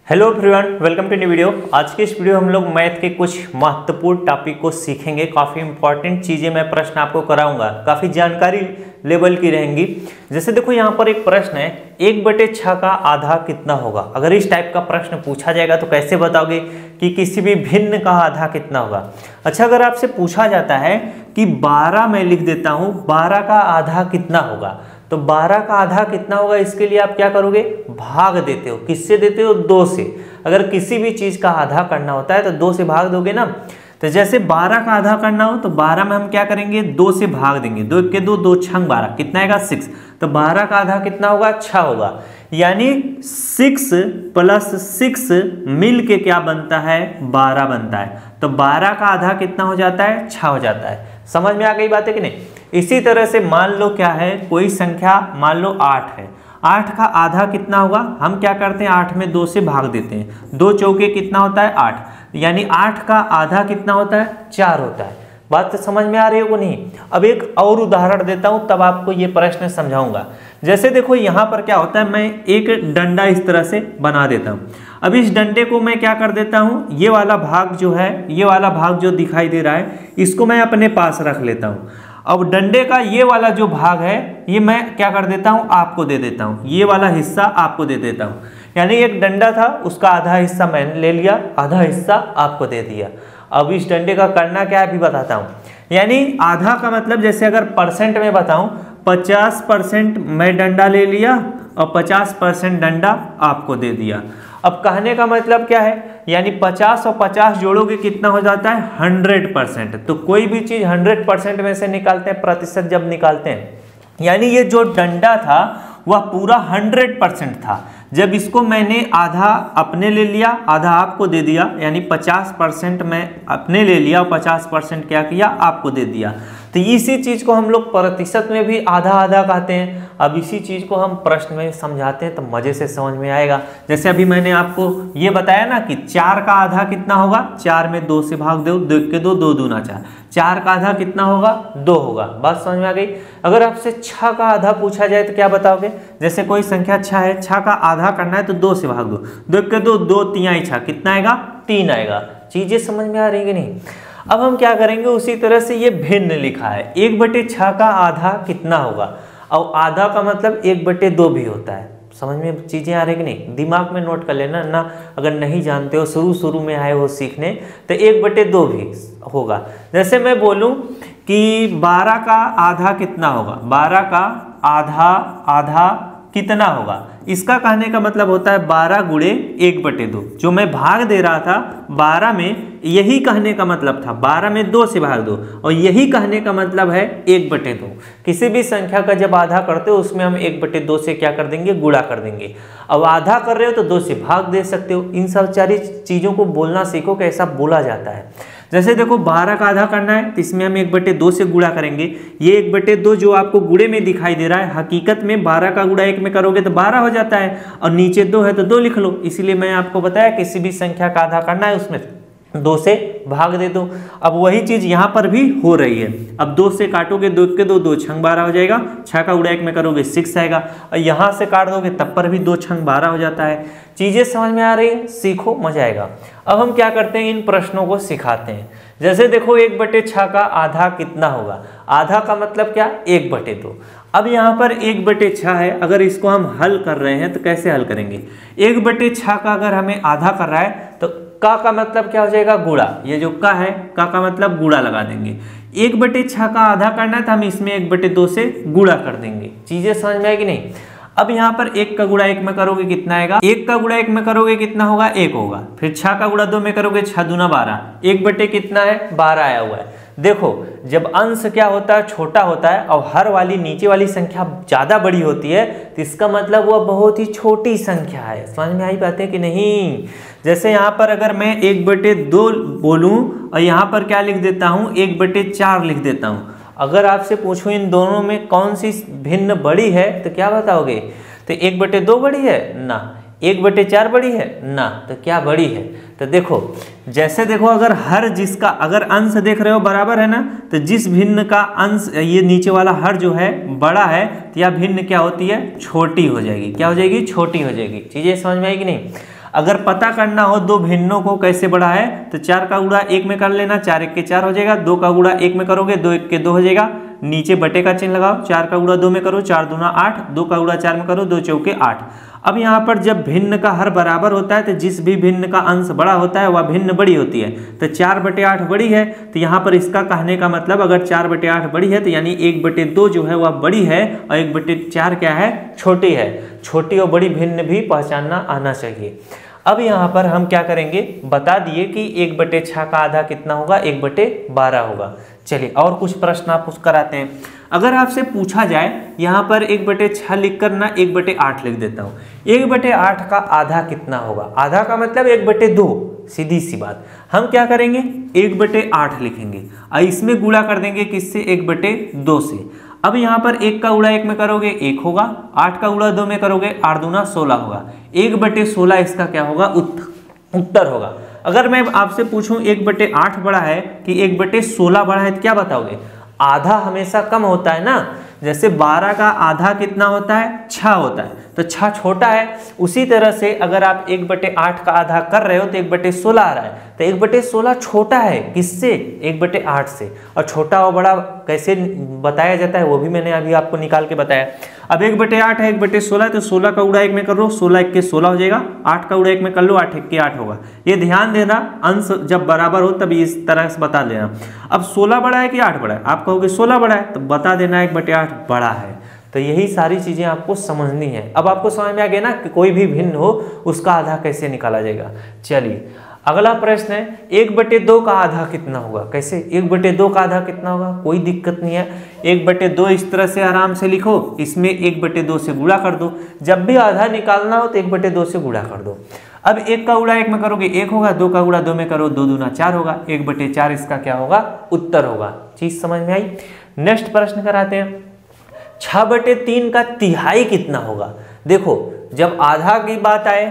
Hello everyone, welcome to new video. आज के इस वीडियो हम लोग मैथ के कुछ महत्वपूर्ण टॉपिक को सीखेंगे। काफ़ी इंपॉर्टेंट चीज़ें मैं प्रश्न आपको कराऊंगा, काफ़ी जानकारी लेवल की रहेंगी। जैसे देखो यहाँ पर एक प्रश्न है, 1/6 का आधा कितना होगा। अगर इस टाइप का प्रश्न पूछा जाएगा तो कैसे बताओगे कि किसी भी भिन्न का आधा कितना होगा। अच्छा, अगर आपसे पूछा जाता है कि 12 मैं लिख देता हूँ, 12 का आधा कितना होगा, तो 12 का आधा कितना होगा, इसके लिए आप क्या करोगे, भाग देते हो। किससे देते हो? 2 से। अगर किसी भी चीज का आधा करना होता है तो 2 से भाग दोगे ना। तो जैसे 12 का आधा करना हो तो 12 में हम क्या करेंगे, 2 से भाग देंगे। 2 के 2, 2 छंग 12, कितना आएगा 6। तो 12 का आधा कितना होगा, 6 होगा। यानी 6 + 6 मिल के क्या बनता है, 12 बनता है। तो 12 का आधा कितना हो जाता है, 6 हो जाता है। समझ में आ गई बात है कि नहीं। इसी तरह से मान लो क्या है, कोई संख्या मान लो 8 है, 8 का आधा कितना होगा, हम क्या करते हैं 8 में 2 से भाग देते हैं। 2 चौके कितना होता है, 8। यानी 8 का आधा कितना होता है, 4 होता है। बात तो समझ में आ रही हो नहीं। अब एक और उदाहरण देता हूं, तब आपको ये प्रश्न समझाऊंगा। जैसे देखो यहाँ पर क्या होता है, मैं एक डंडा इस तरह से बना देता हूँ। अब इस डंडे को मैं क्या कर देता हूँ, ये वाला भाग जो है, ये वाला भाग जो दिखाई दे रहा है, इसको मैं अपने पास रख लेता हूँ। अब डंडे का ये वाला जो भाग है, ये मैं क्या कर देता हूँ, आपको दे देता हूँ। ये वाला हिस्सा आपको दे देता हूँ। यानी एक डंडा था, उसका आधा हिस्सा मैंने ले लिया, आधा हिस्सा आपको दे दिया। अब इस डंडे का करना क्या है अभी बताता हूँ। यानी आधा का मतलब, जैसे अगर परसेंट में बताऊँ, 50% मैं डंडा ले लिया और 50% डंडा आपको दे दिया। अब कहने का मतलब क्या है, यानी 50 और 50 जोड़ोगे कितना हो जाता है, 100%। तो कोई भी चीज 100% में से निकालते हैं, प्रतिशत जब निकालते हैं, यानी ये जो डंडा था वह पूरा 100% था। जब इसको मैंने आधा अपने ले लिया, आधा आपको दे दिया, यानी 50% मैं अपने ले लिया और 50% क्या किया, आपको दे दिया। तो इसी चीज को हम लोग प्रतिशत में भी आधा आधा कहते हैं। अब इसी चीज को हम प्रश्न में समझाते हैं तो मजे से समझ में आएगा। जैसे अभी मैंने आपको ये बताया ना कि 4 का आधा कितना होगा, 4 में 2 से भाग दो, 2 के 2, 2 दूना 4। 4 का आधा कितना होगा, 2 होगा। बात समझ में आ गई। अगर आपसे 6 का आधा पूछा जाए तो क्या बताओगे। जैसे कोई संख्या 6 है, 6 का आधा करना है तो 2 से भाग दो, 2 के 2, 2 3 6, कितना आएगा, 3 आएगा। चीजें समझ में आ रही कि नहीं। अब हम क्या करेंगे, उसी तरह से ये भिन्न लिखा है, 1/6 का आधा कितना होगा। और आधा का मतलब 1/2 भी होता है। समझ में चीजें आ रही कि नहीं, दिमाग में नोट कर लेना ना। अगर नहीं जानते हो, शुरू में आए हो सीखने, तो 1/2 भी होगा। जैसे मैं बोलूं कि 12 का आधा कितना होगा, 12 का आधा कितना होगा, इसका कहने का मतलब होता है 12 गुणे 1/2। जो मैं भाग दे रहा था 12 में, यही कहने का मतलब था 12 में 2 से भाग दो, और यही कहने का मतलब है 1/2। किसी भी संख्या का जब आधा करते हो उसमें हम 1/2 से क्या कर देंगे, गुणा कर देंगे। अब आधा कर रहे हो तो 2 से भाग दे सकते हो। इन सब सारी चीजों को बोलना सीखो, कैसा बोला जाता है। जैसे देखो 12 का आधा करना है तो इसमें हम 1/2 से गुणा करेंगे। ये 1/2 जो आपको गुणे में दिखाई दे रहा है, हकीकत में 12 का गुणा 1 में करोगे तो 12 हो जाता है, और नीचे 2 है तो 2 लिख लो। इसीलिए मैं आपको बताया किसी भी संख्या का आधा करना है उसमें 2 से भाग दे दो। अब वही चीज यहाँ पर भी हो रही है। अब 2 से काटोगे, 2 के 2, 2 छंग 12 हो जाएगा। 6 का गुणा 1 में करोगे 6 आएगा, और यहाँ से काट दोगे तब पर भी 2 छंग 12 हो जाता है। चीजें समझ में आ रही है, सीखो, मजा आएगा। अब हम क्या करते हैं, इन प्रश्नों को सिखाते हैं। जैसे देखो 1/6 का आधा कितना होगा, आधा का मतलब क्या, 1/2। अब यहाँ पर 1/6 है, अगर इसको हम हल कर रहे हैं तो कैसे हल करेंगे। 1/6 का अगर हमें आधा कर रहा है तो का मतलब क्या हो जाएगा, गुणा। ये जो का है, का मतलब गुणा लगा देंगे। 1/6 का आधा करना है तो हम इसमें 1/2 से गुणा कर देंगे। चीजें समझ में आएगी नहीं। अब यहाँ पर 1 का गुणा 1 में करोगे कितना आएगा, 1 का गुणा 1 में करोगे कितना होगा, 1 होगा। फिर 6 का गुणा 2 में करोगे, 6 दूना 12, 1/, कितना है, 12 आया हुआ है। देखो जब अंश क्या होता है, छोटा होता है, और हर वाली नीचे वाली संख्या ज्यादा बड़ी होती है, तो इसका मतलब वह बहुत ही छोटी संख्या है। समझ में आई बात है कि नहीं। जैसे यहाँ पर अगर मैं 1/2 बोलूं और यहाँ पर क्या लिख देता हूँ, 1/4 लिख देता हूँ। अगर आपसे पूछूं इन दोनों में कौन सी भिन्न बड़ी है तो क्या बताओगे। तो 1/2 बड़ी है ना, 1/4 बड़ी है ना, तो क्या बड़ी है। तो देखो जैसे देखो, अगर हर जिसका अगर अंश देख रहे हो बराबर है ना, तो जिस भिन्न का अंश, ये नीचे वाला हर जो है बड़ा है, तो यह भिन्न क्या होती है, छोटी हो जाएगी। क्या हो जाएगी, छोटी हो जाएगी। चीजें समझ में आएगी नहीं। अगर पता करना हो दो भिन्नों को कैसे बढ़ा है तो 4 का गुणा 1 में कर लेना, 4 1 के 4 हो जाएगा, 2 का गुणा 1 में करोगे 2 1 के 2 हो जाएगा, नीचे बटे का चिन्ह लगाओ, 4 का गुणा 2 में करो 4 दूना 8, 2 का गुणा 4 में करो 2 चौके 8। अब यहाँ पर जब भिन्न का हर बराबर होता है तो जिस भी भिन्न का अंश बड़ा होता है वह भिन्न बड़ी होती है, तो 4/8 बड़ी है, तो यहाँ पर इसका कहने का मतलब अगर 4/8 बड़ी है तो यानी 1/2 जो है वह बड़ी है और 1/4 क्या है, छोटी है। छोटी और बड़ी भिन्न भी पहचानना आना चाहिए। अब यहाँ पर हम क्या करेंगे, बता दिए कि 1/6 का आधा कितना होगा, 1/12 होगा। चलिए और कुछ प्रश्न आप कराते हैं। अगर आपसे पूछा जाए यहाँ पर 1/6 लिख कर ना 1/8 लिख देता हूँ, 1/8 का आधा कितना होगा, आधा का मतलब 1/2, सीधी सी बात। हम क्या करेंगे 1/8 लिखेंगे और इसमें गुणा कर देंगे किससे, 1/2 से। अब यहाँ पर 1 का गुणा 1 में करोगे 1 होगा, 8 का गुणा 2 में करोगे 8 दूना 16 होगा, 1/16 इसका क्या होगा, उत्तर होगा। अगर मैं आपसे पूछूं 1/8 बड़ा है कि 1/16 बड़ा है तो क्या बताओगे, आधा हमेशा कम होता है ना, जैसे 12 का आधा कितना होता है, 6 होता है, तो 6 छोटा है। उसी तरह से अगर आप 1/8 का आधा कर रहे हो तो 1/16 आ रहा है, तो 1/16 छोटा है किससे, 1/8 से। और छोटा और बड़ा कैसे बताया जाता है वो भी मैंने अभी आपको निकाल के बताया। अब 1/8 है 1/16, तो 16 का गुणा 1 में कर लो, 16 1 के 16 हो जाएगा, 8 का गुणा 1 में कर लो, 8 1 के 8 होगा। ये ध्यान देना, अंश जब बराबर हो तभी इस तरह से बता देना। अब 16 बड़ा है कि 8 बड़ा है, आप कहोगे 16 बड़ा है तो बता देना 1/8 बड़ा है। तो यही सारी चीजें आपको समझनी है। अब आपको समझ में आ गया ना कि कोई भी भिन्न हो उसका आधा कैसे निकाला जाएगा। चलिए अगला प्रश्न है 1/2 का आधा कितना होगा, कैसे 1/2 का आधा कितना होगा, कोई दिक्कत नहीं है। 1/2 इस तरह से आराम से लिखो, इसमें 1/2 से गुणा कर दो, जब भी आधा निकालना हो तो 1/2 से गुणा कर दो। अब 1 का गुणा 1 में करोगे 1 होगा, 2 का गुणा 2 में करो 2 दूना 4 होगा, 1/4 इसका क्या होगा, उत्तर होगा। चीज समझ में आई। नेक्स्ट प्रश्न कराते हैं 6/3 का तिहाई कितना होगा। देखो जब आधा की बात आए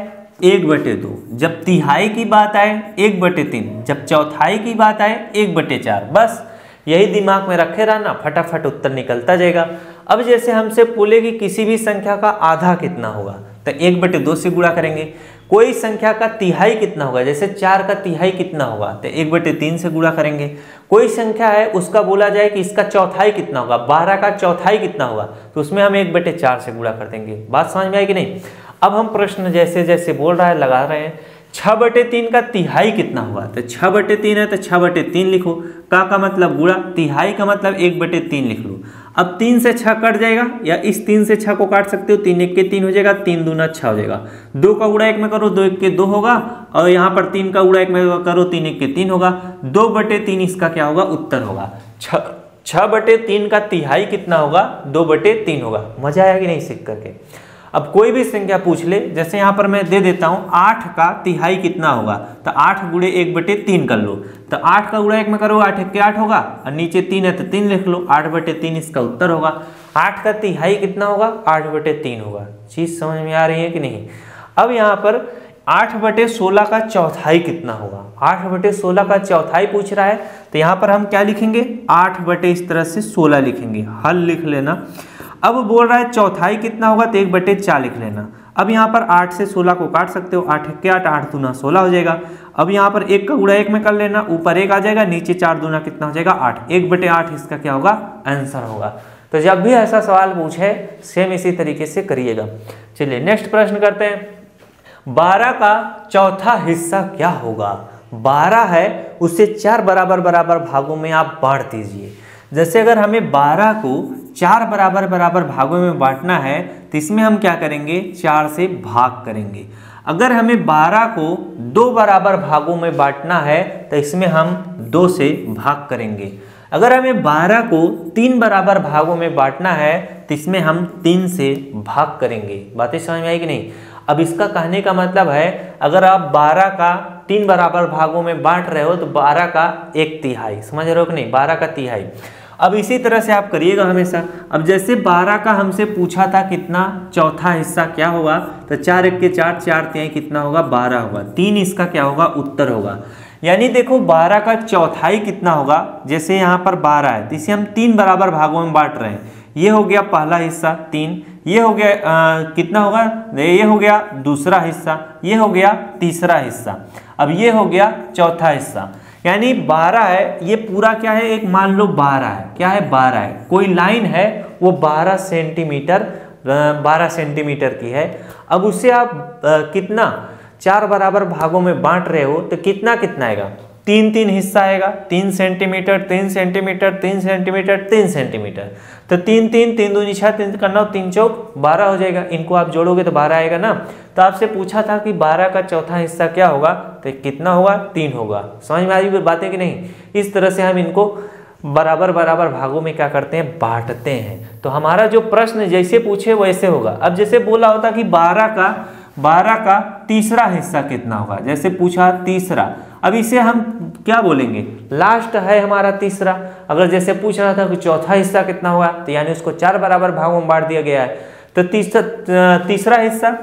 1/2, जब तिहाई की बात आए 1/3, जब चौथाई की बात आए 1/4, बस यही दिमाग में रखे रहना, फटाफट उत्तर निकलता जाएगा। अब जैसे हमसे बोले कि किसी भी संख्या का आधा कितना होगा तो 1/2 से गुणा करेंगे। कोई संख्या का तिहाई कितना होगा, जैसे 4 का तिहाई कितना होगा तो 1/3 से गुणा करेंगे। कोई संख्या है उसका बोला जाए कि इसका चौथाई कितना होगा, 12 का चौथाई कितना होगा, तो उसमें हम 1/4 से गुणा कर देंगे। बात समझ में आई कि नहीं। अब हम प्रश्न जैसे जैसे बोल रहा है लगा रहे हैं। 6/3 का तिहाई कितना हुआ, तो 6/3 है तो 6/3 लिखो, का मतलब गुणा, तिहाई का मतलब 1/3 लिख लो। अब 3 से 6 कट जाएगा, या इस 3 से 6 को काट सकते हो, 3 1 के 3 हो जाएगा, 3 दूना 6 हो जाएगा। 2 का गुणा 1 में करो 2 1 के 2 होगा, और यहाँ पर 3 का गुणा 1 में करो 3 1 के 3 होगा, 2/3 इसका क्या होगा, उत्तर होगा। 6/3 का तिहाई कितना होगा, 2/3 होगा। मजा आया कि नहीं सीख करके। अब कोई भी संख्या पूछ ले, जैसे यहाँ पर मैं दे देता हूँ 8 का तिहाई कितना होगा, तो 8 गुणे 1/3 कर लो, तो 8 का गुणा 1 में करो 8 1 के 8 होगा, और नीचे 3 है तो 3 लिख लो, 8/3 इसका उत्तर होगा। 8 का तिहाई कितना होगा, 8/3 होगा। चीज समझ में आ रही है कि नहीं। अब यहाँ पर 8/16 का चौथाई कितना होगा, 8/16 का चौथाई पूछ रहा है, तो यहाँ पर हम क्या लिखेंगे, 8 इस तरह से 16 लिखेंगे, हल लिख लेना। अब बोल रहा है चौथाई कितना होगा, तो 1/4 लिख लेना। अब यहाँ पर 8 से 16 को काट सकते हो, 8 1 के 8, 8 दूना 16 हो जाएगा। अब यहाँ पर 1 का गुणा 1 में कर लेना, ऊपर 1 आ जाएगा, नीचे 4 दूना कितना हो जाएगा, 8, 1/8 इसका क्या होगा, आंसर होगा। तो जब भी ऐसा सवाल पूछे सेम इसी तरीके से करिएगा। चलिए नेक्स्ट प्रश्न करते हैं। 12 का चौथा हिस्सा क्या होगा। 12 है उसे 4 बराबर बराबर भागों में आप बांट दीजिए। जैसे अगर हमें 12 को 4 बराबर बराबर भागों में बांटना है तो इसमें हम क्या करेंगे, 4 से भाग करेंगे। अगर हमें 12 को 2 बराबर भागों में बांटना है तो इसमें हम 2 से भाग करेंगे। अगर हमें 12 को 3 बराबर भागों में बांटना है तो इसमें हम 3 से भाग करेंगे। बातें समझ में आई कि नहीं। अब इसका कहने का मतलब है अगर आप 12 का 3 बराबर भागों में बांट रहे हो तो 12 का 1/3, समझ रहे हो कि नहीं, 12 का तिहाई। अब इसी तरह से आप करिएगा हमेशा। अब जैसे 12 का हमसे पूछा था कितना चौथा हिस्सा क्या होगा, तो 4 1 के 4, 4 3 कितना होगा, 12 होगा, 3 इसका क्या होगा, उत्तर होगा। यानी देखो 12 का चौथाई कितना होगा, जैसे यहाँ पर 12 है तो इसे हम 3 बराबर भागों में बांट रहे हैं, ये हो गया पहला हिस्सा 3, ये हो गया कितना होगा, ये हो गया दूसरा हिस्सा, ये हो गया तीसरा हिस्सा, अब ये हो गया चौथा हिस्सा, यानी 12 है। ये पूरा क्या है, एक मान लो 12 है, क्या है 12 है, कोई लाइन है वो 12 सेंटीमीटर की है। अब उसे आप कितना 4 बराबर भागों में बांट रहे हो तो कितना कितना आएगा, 3 हिस्सा आएगा, 3 सेंटीमीटर 3 सेंटीमीटर 3 सेंटीमीटर 3 सेंटीमीटर, तो 3 दूनी 6, 3 करना 3 चौक 12 हो जाएगा। इनको आप जोड़ोगे तो 12 आएगा ना। तो आपसे पूछा था कि 12 का चौथा हिस्सा क्या होगा, तो कितना होगा, 3 होगा। समझ में आ रही बातें कि नहीं। इस तरह से हम इनको बराबर बराबर भागों में क्या करते हैं, बांटते हैं। तो हमारा जो प्रश्न जैसे पूछे वैसे होगा। अब जैसे बोला होता कि 12 का तीसरा हिस्सा कितना होगा, जैसे पूछा तीसरा, अब इसे हम क्या बोलेंगे, लास्ट है हमारा तीसरा। अगर जैसे पूछ रहा था कि चौथा हिस्सा कितना होगा, तो यानी उसको 4 बराबर भागों में बांट दिया गया है। तो तीसरा हिस्सा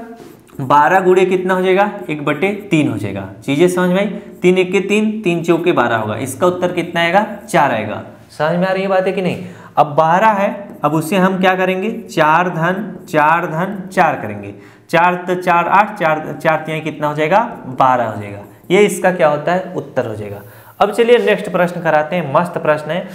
12 गुणे कितना हो जाएगा, 1/3 हो जाएगा। चीजें समझ में आई, 3 1 के 3, 3 चौके 12 होगा। इसका उत्तर कितना आएगा, 4 आएगा। समझ में आ रही है बात है कि नहीं। अब 12 है, अब उसे हम क्या करेंगे, 4 धन 4 करेंगे। 4 तो 4 8, 4 3 कितना हो जाएगा, 12 हो जाएगा। ये इसका क्या होता है, उत्तर हो जाएगा। अब चलिए नेक्स्ट प्रश्न कराते हैं। मस्त प्रश्न है।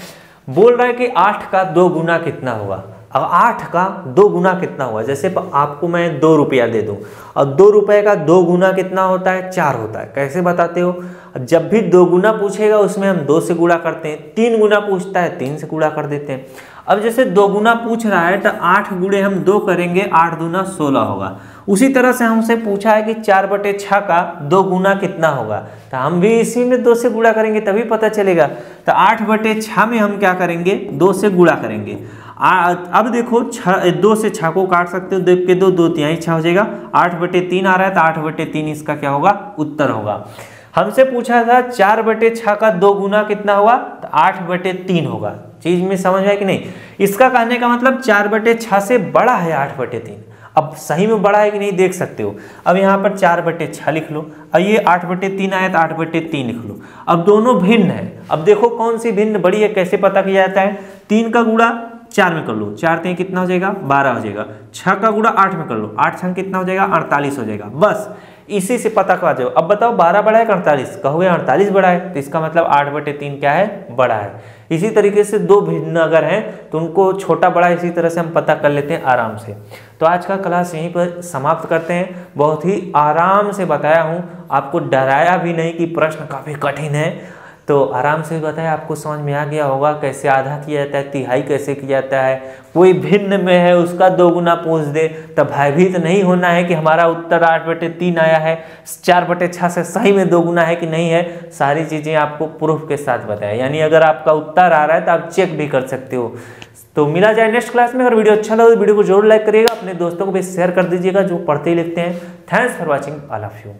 बोल रहा है कि 8 का 2 गुना कितना होगा। अब 8 का 2 गुना कितना होगा, जैसे आपको मैं 2 रुपया दे दूं और 2 रुपये का 2 गुना कितना होता है, 4 होता है। कैसे बताते हो, जब भी 2 गुना पूछेगा उसमें हम 2 से गुणा करते हैं, 3 गुना पूछता है 3 से गुणा कर देते हैं। अब जैसे 2 गुना पूछ रहा है तो 8 गुणे हम 2 करेंगे, 8 दूना 16 होगा। उसी तरह से हमसे पूछा है कि 4/6 का 2 गुना कितना होगा, तो हम भी इसी में 2 से गुणा करेंगे तभी पता चलेगा। तो 8/6 में हम क्या करेंगे, 2 से गुणा करेंगे। अब देखो 2 से 6 को काट सकते हो, 2 के 2, 2 तिहाई 6 हो जाएगा। 8/3 आ रहा है तो 8/3 इसका क्या होगा, उत्तर होगा। हमसे पूछा था 4/6 का 2 गुना कितना होगा, तो 8/3 होगा। चीज में समझ में कि नहीं। इसका कहने का मतलब 4/6 से बड़ा है 8/3। अब सही में बड़ा है कि नहीं देख सकते हो। अब यहाँ पर 4/6 लिख लो, अब ये 8/3 आया तो 8/3 लिख लो। अब दोनों भिन्न है। अब देखो कौन सी भिन्न बड़ी है, कैसे पता किया जाता है। 3 का गुणा 4 में कर लो, 4 3 कितना हो जाएगा, 12 हो जाएगा। 6 का गुणा 8 में कर लो, 8 6 कितना हो जाएगा, 48 हो जाएगा। बस इसी से पता कर जाओ। अब बताओ 12 बड़ा है कि 48, कहोगे 48 बड़ा है, तो इसका मतलब 8/3 क्या है, बड़ा है। इसी तरीके से 2 भिन्न अगर हैं तो उनको छोटा बड़ा इसी तरह से हम पता कर लेते हैं आराम से। तो आज का क्लास यहीं पर समाप्त करते हैं। बहुत ही आराम से बताया हूँ, आपको डराया भी नहीं कि प्रश्न काफ़ी कठिन है। तो आराम से बताया, आपको समझ में आ गया होगा कैसे आधा किया जाता है, तिहाई कैसे किया जाता है। कोई भिन्न में है उसका 2 गुना पूछ दे तब भयभीत नहीं होना है कि हमारा उत्तर 8/3 आया है, 4/6 से सही में 2 गुना है कि नहीं है। सारी चीज़ें आपको प्रूफ के साथ बताया, यानी अगर आपका उत्तर आ रहा है तो आप चेक भी कर सकते हो। तो मिला जाए नेक्स्ट क्लास में। अगर वीडियो अच्छा लगे तो वीडियो को जरूर लाइक करिएगा, अपने दोस्तों को भी शेयर कर दीजिएगा जो पढ़ते ही लिखते हैं। Thanks for watching, all of you.